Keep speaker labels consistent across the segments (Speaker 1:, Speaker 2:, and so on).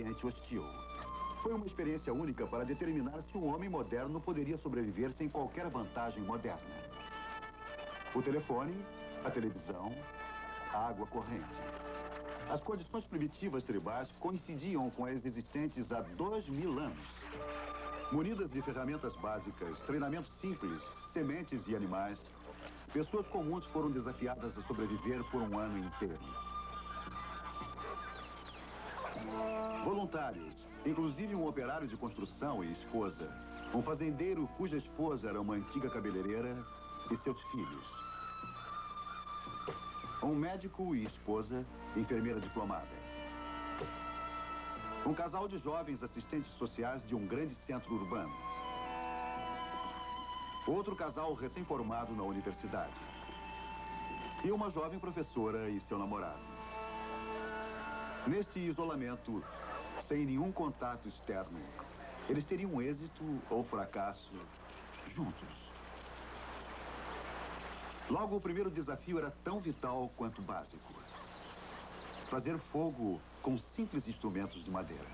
Speaker 1: ambiente hostil. Foi uma experiência única para determinar se um homem moderno poderia sobreviver sem qualquer vantagem moderna. O telefone, a televisão, a água corrente. As condições primitivas tribais coincidiam com as existentes há 2000 anos. Munidas de ferramentas básicas, treinamento simples, sementes e animais, pessoas comuns foram desafiadas a sobreviver por um ano inteiro. Voluntários, inclusive um operário de construção e esposa, um fazendeiro cuja esposa era uma antiga cabeleireira e seus filhos. Um médico e esposa, enfermeira diplomada. Um casal de jovens assistentes sociais de um grande centro urbano. Outro casal recém-formado na universidade. E uma jovem professora e seu namorado. Neste isolamento, sem nenhum contato externo, eles teriam êxito ou fracasso juntos. Logo, o primeiro desafio era tão vital quanto básico. Fazer fogo com simples instrumentos de madeira.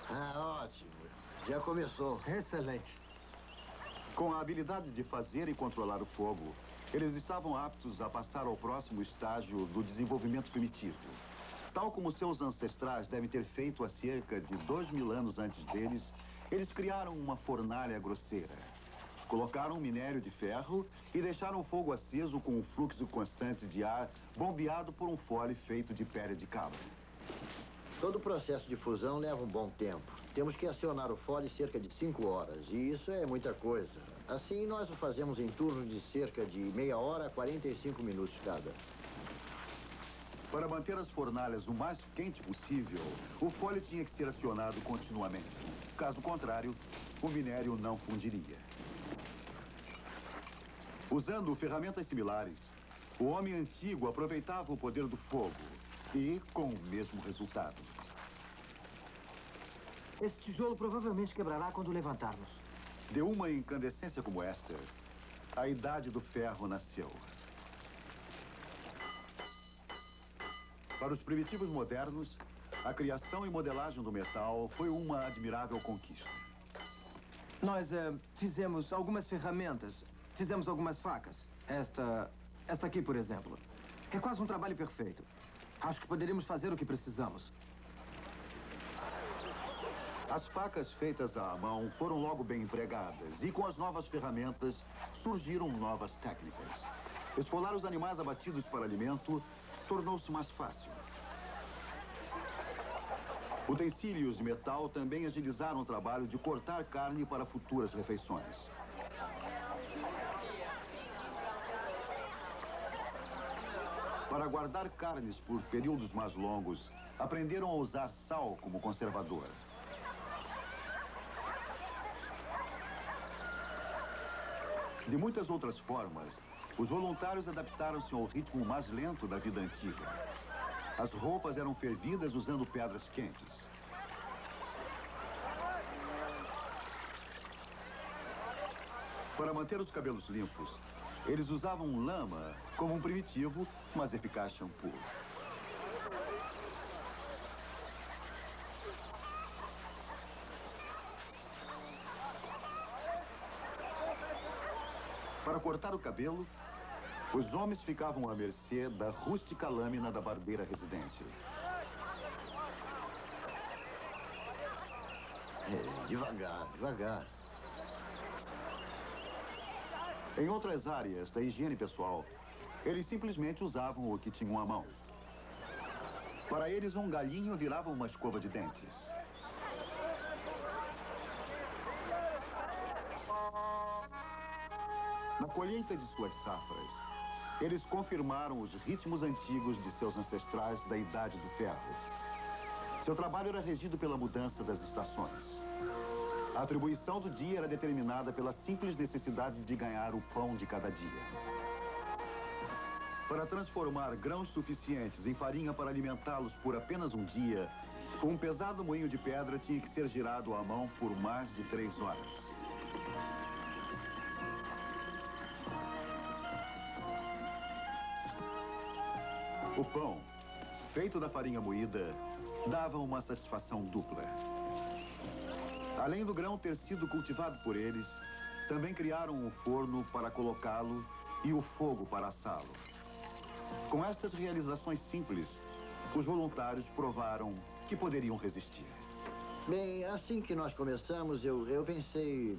Speaker 2: Ah, ótimo. Já começou.
Speaker 3: Excelente.
Speaker 1: Com a habilidade de fazer e controlar o fogo, eles estavam aptos a passar ao próximo estágio do desenvolvimento primitivo. Tal como seus ancestrais devem ter feito há cerca de 2000 anos antes deles, eles criaram uma fornalha grosseira. Colocaram minério de ferro e deixaram o fogo aceso com um fluxo constante de ar bombeado por um fole feito de pele de cabra.
Speaker 2: Todo o processo de fusão leva um bom tempo. Temos que acionar o fole cerca de 5 horas, e isso é muita coisa. Assim, nós o fazemos em turnos de cerca de meia hora a 45 minutos cada.
Speaker 1: Para manter as fornalhas o mais quente possível, o fole tinha que ser acionado continuamente. Caso contrário, o minério não fundiria. Usando ferramentas similares, o homem antigo aproveitava o poder do fogo e com o mesmo resultado.
Speaker 3: Esse tijolo provavelmente quebrará quando levantarmos.
Speaker 1: De uma incandescência como esta, a Idade do Ferro nasceu. Para os primitivos modernos, a criação e modelagem do metal foi uma admirável conquista.
Speaker 3: Nós fizemos algumas ferramentas, fizemos algumas facas. Esta aqui, por exemplo. É quase um trabalho perfeito. Acho que poderíamos fazer o que precisamos.
Speaker 1: As facas feitas à mão foram logo bem empregadas e com as novas ferramentas surgiram novas técnicas. Esfolar os animais abatidos para alimento tornou-se mais fácil. Utensílios de metal também agilizaram o trabalho de cortar carne para futuras refeições. Para guardar carnes por períodos mais longos, aprenderam a usar sal como conservador. De muitas outras formas, os voluntários adaptaram-se ao ritmo mais lento da vida antiga. As roupas eram fervidas usando pedras quentes. Para manter os cabelos limpos, eles usavam lama como um primitivo, mas eficaz shampoo. Para cortar o cabelo, os homens ficavam à mercê da rústica lâmina da barbeira residente.
Speaker 2: Devagar, devagar.
Speaker 1: Em outras áreas da higiene pessoal, eles simplesmente usavam o que tinham à mão. Para eles, um galinho virava uma escova de dentes. Na colheita de suas safras, eles confirmaram os ritmos antigos de seus ancestrais da Idade do Ferro. Seu trabalho era regido pela mudança das estações. A atribuição do dia era determinada pela simples necessidade de ganhar o pão de cada dia. Para transformar grãos suficientes em farinha para alimentá-los por apenas um dia, Um pesado moinho de pedra tinha que ser girado à mão por mais de 3 horas. O pão, feito da farinha moída, dava uma satisfação dupla. Além do grão ter sido cultivado por eles, também criaram um forno para colocá-lo e o fogo para assá-lo. Com estas realizações simples, os voluntários provaram que poderiam resistir.
Speaker 2: Bem, assim que nós começamos, eu pensei...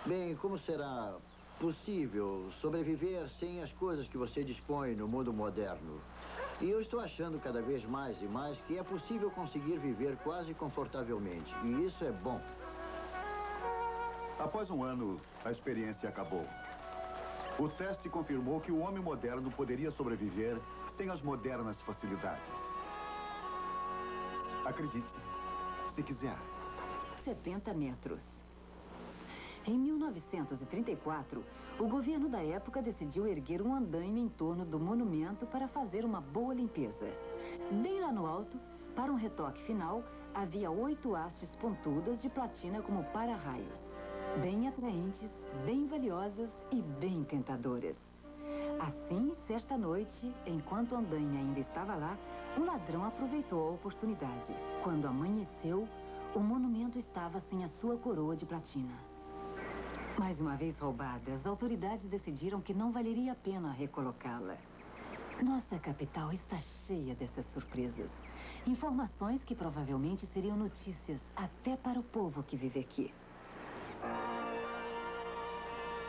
Speaker 2: Bem, como será possível sobreviver sem as coisas que você dispõe no mundo moderno? E eu estou achando cada vez mais e mais que é possível conseguir viver quase confortavelmente. E isso é bom.
Speaker 1: Após um ano, a experiência acabou. O teste confirmou que o homem moderno poderia sobreviver sem as modernas facilidades. Acredite, se quiser.
Speaker 4: 70 metros. Em 1934, o governo da época decidiu erguer um andaime em torno do monumento para fazer uma boa limpeza. Bem lá no alto, para um retoque final, havia 8 hastes pontudas de platina como para-raios. Bem atraentes, bem valiosas e bem tentadoras. Assim, certa noite, enquanto o andaime ainda estava lá, um ladrão aproveitou a oportunidade. Quando amanheceu, o monumento estava sem a sua coroa de platina. Mais uma vez roubada, as autoridades decidiram que não valeria a pena recolocá-la. Nossa capital está cheia dessas surpresas. Informações que provavelmente seriam notícias até para o povo que vive aqui.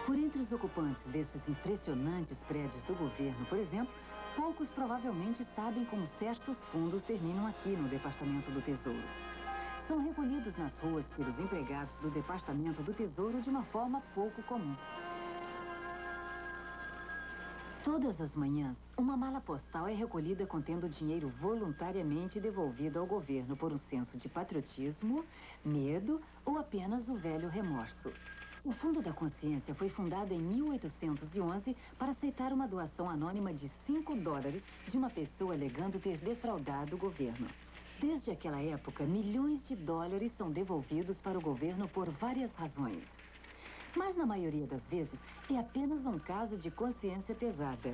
Speaker 4: Por entre os ocupantes destes impressionantes prédios do governo, por exemplo, poucos provavelmente sabem como certos fundos terminam aqui no Departamento do Tesouro. São recolhidos nas ruas pelos empregados do Departamento do Tesouro de uma forma pouco comum. Todas as manhãs, uma mala postal é recolhida contendo dinheiro voluntariamente devolvido ao governo por um senso de patriotismo, medo ou apenas o velho remorso. O Fundo da Consciência foi fundado em 1811 para aceitar uma doação anônima de $5 de uma pessoa alegando ter defraudado o governo. Desde aquela época, milhões de dólares são devolvidos para o governo por várias razões. Mas, na maioria das vezes, é apenas um caso de consciência pesada.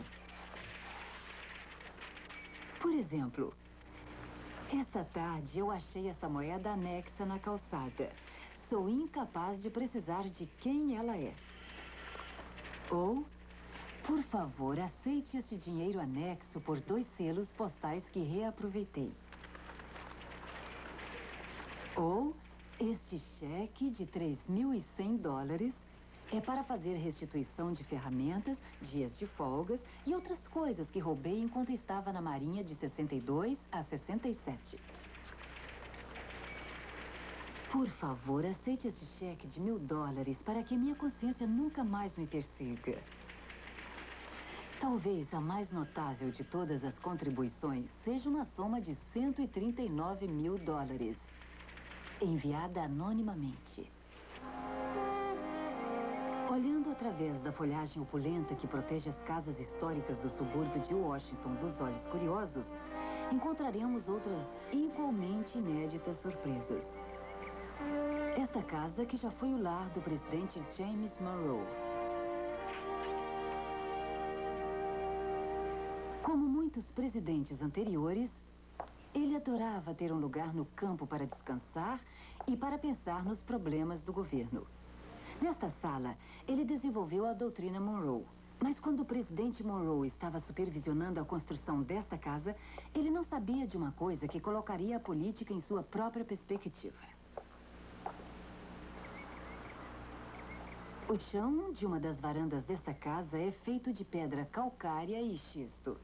Speaker 4: Por exemplo, essa tarde eu achei essa moeda anexa na calçada. Sou incapaz de precisar de quem ela é. Ou, por favor, aceite esse dinheiro anexo por 2 selos postais que reaproveitei. Ou, este cheque de $3.100 é para fazer restituição de ferramentas, dias de folgas e outras coisas que roubei enquanto estava na Marinha de 62 a 67. Por favor, aceite esse cheque de $1.000 para que minha consciência nunca mais me persiga. Talvez a mais notável de todas as contribuições seja uma soma de $139 mil, enviada anonimamente. Olhando através da folhagem opulenta que protege as casas históricas do subúrbio de Washington dos olhos curiosos, encontraremos outras igualmente inéditas surpresas. Esta casa que já foi o lar do presidente James Monroe. Como muitos presidentes anteriores, ele adorava ter um lugar no campo para descansar e para pensar nos problemas do governo. Nesta sala, ele desenvolveu a doutrina Monroe. Mas quando o presidente Monroe estava supervisionando a construção desta casa, ele não sabia de uma coisa que colocaria a política em sua própria perspectiva. O chão de uma das varandas desta casa é feito de pedra calcária e xisto,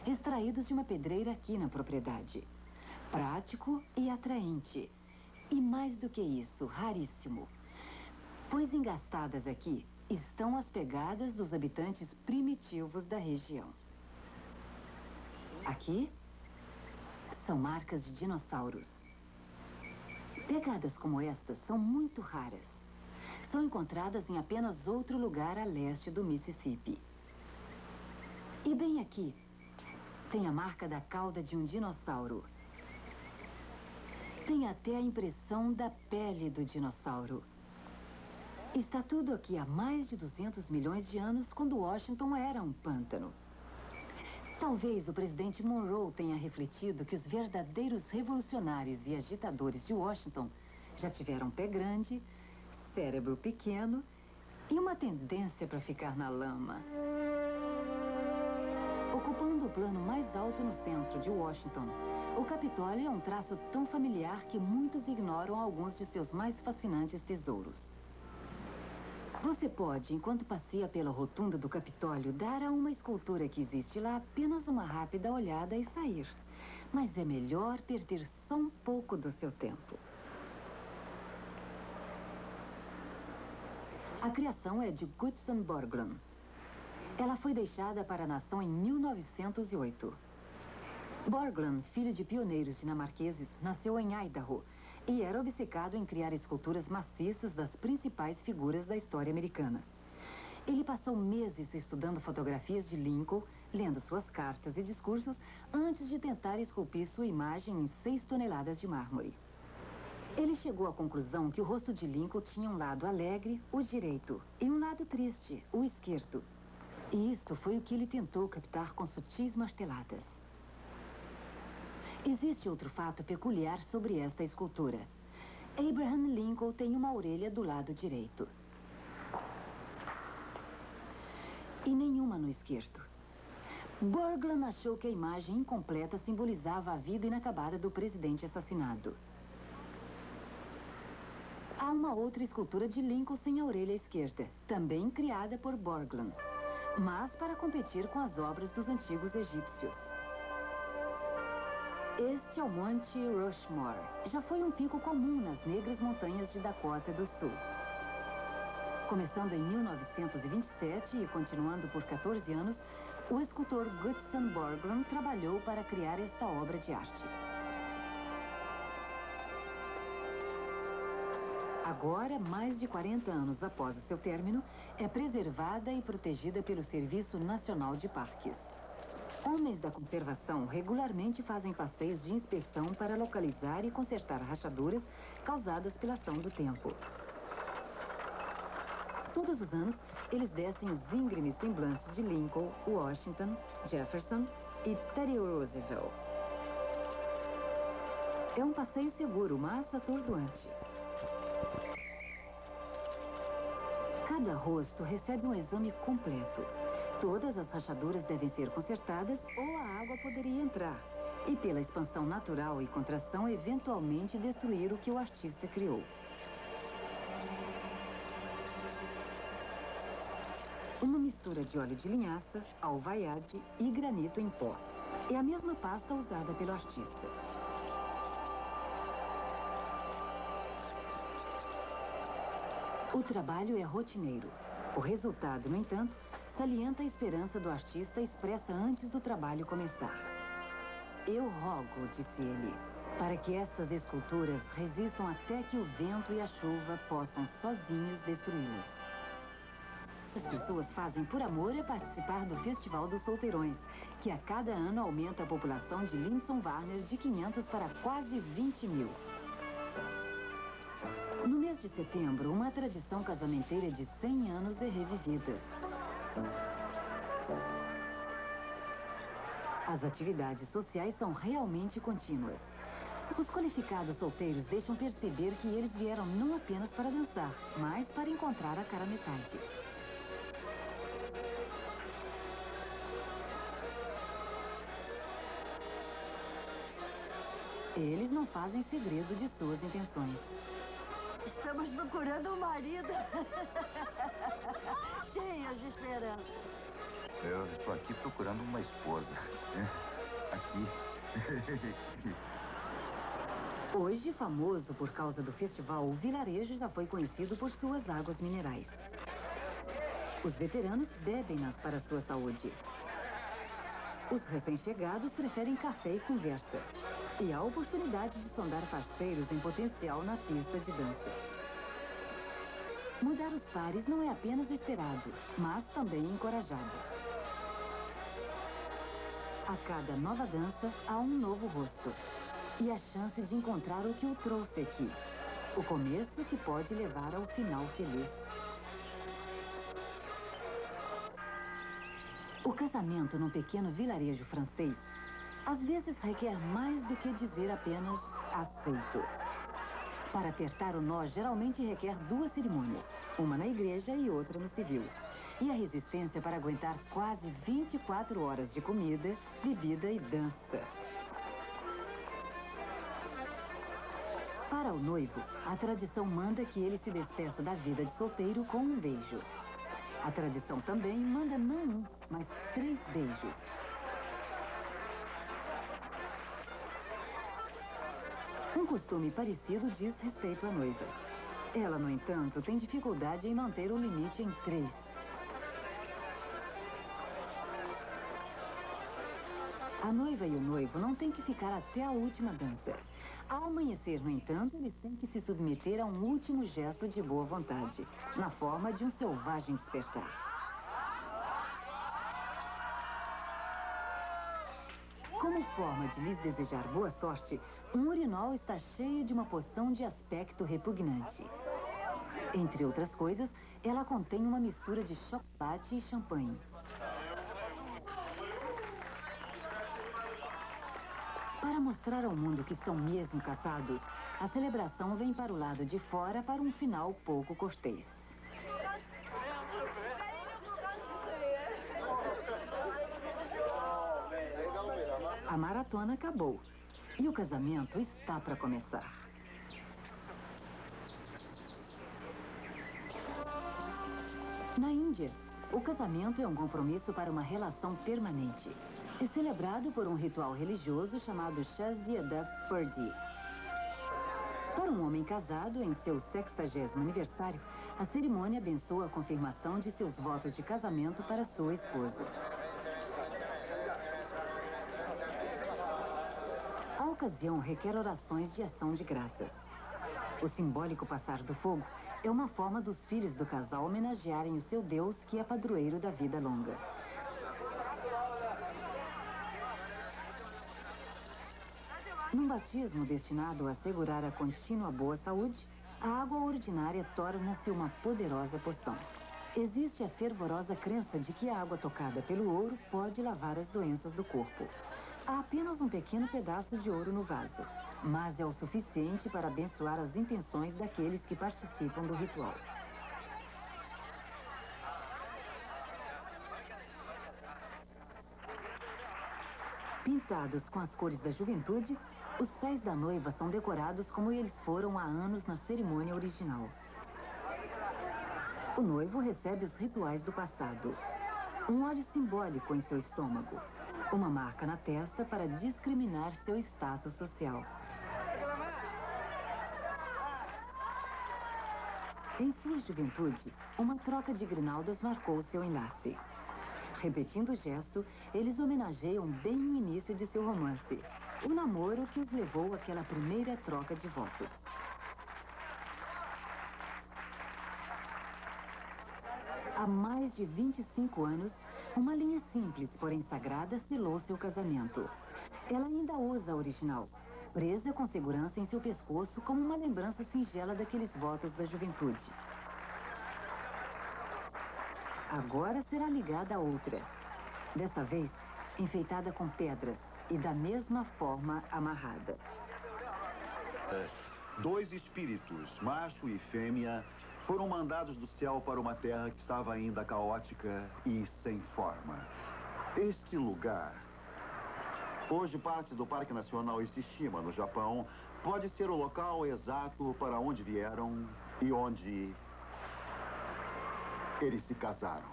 Speaker 4: extraídos de uma pedreira aqui na propriedade. Prático e atraente. E mais do que isso, raríssimo. Pois engastadas aqui estão as pegadas dos habitantes primitivos da região. Aqui são marcas de dinossauros. Pegadas como estas são muito raras. São encontradas em apenas outro lugar a leste do Mississippi. E bem aqui, tem a marca da cauda de um dinossauro. Tem até a impressão da pele do dinossauro. Está tudo aqui há mais de 200 milhões de anos, quando Washington era um pântano. Talvez o presidente Monroe tenha refletido que os verdadeiros revolucionários e agitadores de Washington já tiveram pé grande, cérebro pequeno e uma tendência para ficar na lama. Ocupando o plano mais alto no centro de Washington, o Capitólio é um traço tão familiar que muitos ignoram alguns de seus mais fascinantes tesouros. Você pode, enquanto passeia pela rotunda do Capitólio, dar a uma escultura que existe lá apenas uma rápida olhada e sair. Mas é melhor perder só um pouco do seu tempo. A criação é de Gutzon Borglum. Ela foi deixada para a nação em 1908. Borglum, filho de pioneiros dinamarqueses, nasceu em Idaho e era obcecado em criar esculturas maciças das principais figuras da história americana. Ele passou meses estudando fotografias de Lincoln, lendo suas cartas e discursos, antes de tentar esculpir sua imagem em 6 toneladas de mármore. Ele chegou à conclusão que o rosto de Lincoln tinha um lado alegre, o direito, e um lado triste, o esquerdo. E isto foi o que ele tentou captar com sutis marteladas. Existe outro fato peculiar sobre esta escultura. Abraham Lincoln tem uma orelha do lado direito. E nenhuma no esquerdo. Borglum achou que a imagem incompleta simbolizava a vida inacabada do presidente assassinado. Há uma outra escultura de Lincoln sem a orelha esquerda, também criada por Borglum, mas para competir com as obras dos antigos egípcios. Este é o Monte Rushmore. Já foi um pico comum nas negras montanhas de Dakota do Sul. Começando em 1927 e continuando por 14 anos, o escultor Gutzon Borglum trabalhou para criar esta obra de arte. Agora, mais de 40 anos após o seu término, é preservada e protegida pelo Serviço Nacional de Parques. Homens da conservação regularmente fazem passeios de inspeção para localizar e consertar rachaduras causadas pela ação do tempo. Todos os anos, eles descem os íngremes semblantes de Lincoln, Washington, Jefferson e Teddy Roosevelt. É um passeio seguro, mas atordoante. Cada rosto recebe um exame completo. Todas as rachaduras devem ser consertadas ou a água poderia entrar. E pela expansão natural e contração, eventualmente destruir o que o artista criou. Uma mistura de óleo de linhaça, alvaiade e granito em pó. É a mesma pasta usada pelo artista. O trabalho é rotineiro. O resultado, no entanto, salienta a esperança do artista expressa antes do trabalho começar. Eu rogo, disse ele, para que estas esculturas resistam até que o vento e a chuva possam sozinhos destruí-las. As pessoas fazem por amor é participar do Festival dos Solteirões, que a cada ano aumenta a população de Linson Warner de 500 para quase 20 mil. No mês de setembro, uma tradição casamenteira de 100 anos é revivida. As atividades sociais são realmente contínuas. Os qualificados solteiros deixam perceber que eles vieram não apenas para dançar, mas para encontrar a cara metade. Eles não fazem segredo de suas intenções.
Speaker 5: Estamos procurando um marido. Cheios de esperança.
Speaker 6: Eu estou aqui procurando uma esposa. Aqui.
Speaker 4: Hoje, famoso por causa do festival, o vilarejo já foi conhecido por suas águas minerais. Os veteranos bebem-nas para sua saúde. Os recém-chegados preferem café e conversa. E há oportunidade de sondar parceiros em potencial na pista de dança. Mudar os pares não é apenas esperado, mas também encorajado. A cada nova dança, há um novo rosto. E a chance de encontrar o que o trouxe aqui. O começo que pode levar ao final feliz. O casamento num pequeno vilarejo francês às vezes requer mais do que dizer apenas aceito. Para apertar o nó, geralmente requer 2 cerimônias, uma na igreja e outra no civil. E a resistência para aguentar quase 24 horas de comida, bebida e dança. Para o noivo, a tradição manda que ele se despeça da vida de solteiro com um beijo. A tradição também manda não um, mas 3 beijos. Um costume parecido diz respeito à noiva. Ela, no entanto, tem dificuldade em manter o limite em 3. A noiva e o noivo não têm que ficar até a última dança. Ao amanhecer, no entanto, eles têm que se submeter a um último gesto de boa vontade, na forma de um selvagem despertar. Como forma de lhes desejar boa sorte, um urinol está cheio de uma poção de aspecto repugnante. Entre outras coisas, ela contém uma mistura de chocolate e champanhe. Para mostrar ao mundo que estão mesmo casados, a celebração vem para o lado de fora para um final pouco cortês. A maratona acabou e o casamento está para começar. Na Índia, o casamento é um compromisso para uma relação permanente. É celebrado por um ritual religioso chamado Shazdiada Purdi. Para um homem casado, em seu 60º aniversário, a cerimônia abençoa a confirmação de seus votos de casamento para sua esposa. A ocasião requer orações de ação de graças. O simbólico passar do fogo é uma forma dos filhos do casal homenagearem o seu Deus, que é padroeiro da vida longa. Num batismo destinado a assegurar a contínua boa saúde, a água ordinária torna-se uma poderosa poção. Existe a fervorosa crença de que a água tocada pelo ouro pode lavar as doenças do corpo. Há apenas um pequeno pedaço de ouro no vaso, mas é o suficiente para abençoar as intenções daqueles que participam do ritual. Pintados com as cores da juventude, os pés da noiva são decorados como eles foram há anos na cerimônia original. O noivo recebe os rituais do passado. Um óleo simbólico em seu estômago. Uma marca na testa para discriminar seu status social. Em sua juventude, uma troca de grinaldas marcou seu enlace. Repetindo o gesto, eles homenageiam bem o início de seu romance. O namoro que os levou àquela primeira troca de votos. Há mais de 25 anos, uma linha simples, porém sagrada, selou seu casamento. Ela ainda usa a original, presa com segurança em seu pescoço como uma lembrança singela daqueles votos da juventude. Agora será ligada a outra. Dessa vez, enfeitada com pedras e da mesma forma amarrada.
Speaker 1: 2 espíritos, macho e fêmea, foram mandados do céu para uma terra que estava ainda caótica e sem forma. Este lugar, hoje parte do Parque Nacional Ishishima, no Japão, pode ser o local exato para onde vieram e onde eles se casaram.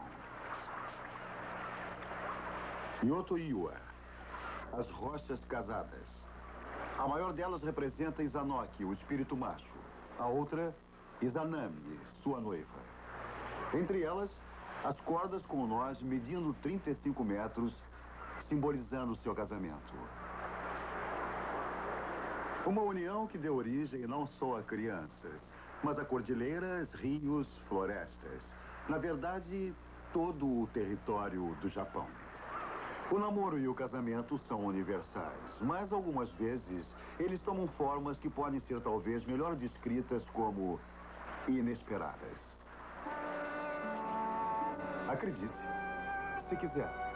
Speaker 1: Yoto-Iwa, as rochas casadas. A maior delas representa Izanoki, o espírito macho. A outra, Izanami, sua noiva. Entre elas, as cordas com nós medindo 35 metros, simbolizando seu casamento. Uma união que deu origem não só a crianças, mas a cordilheiras, rios, florestas. Na verdade, todo o território do Japão. O namoro e o casamento são universais, mas algumas vezes eles tomam formas que podem ser talvez melhor descritas como inesperadas. Acredite, se quiser.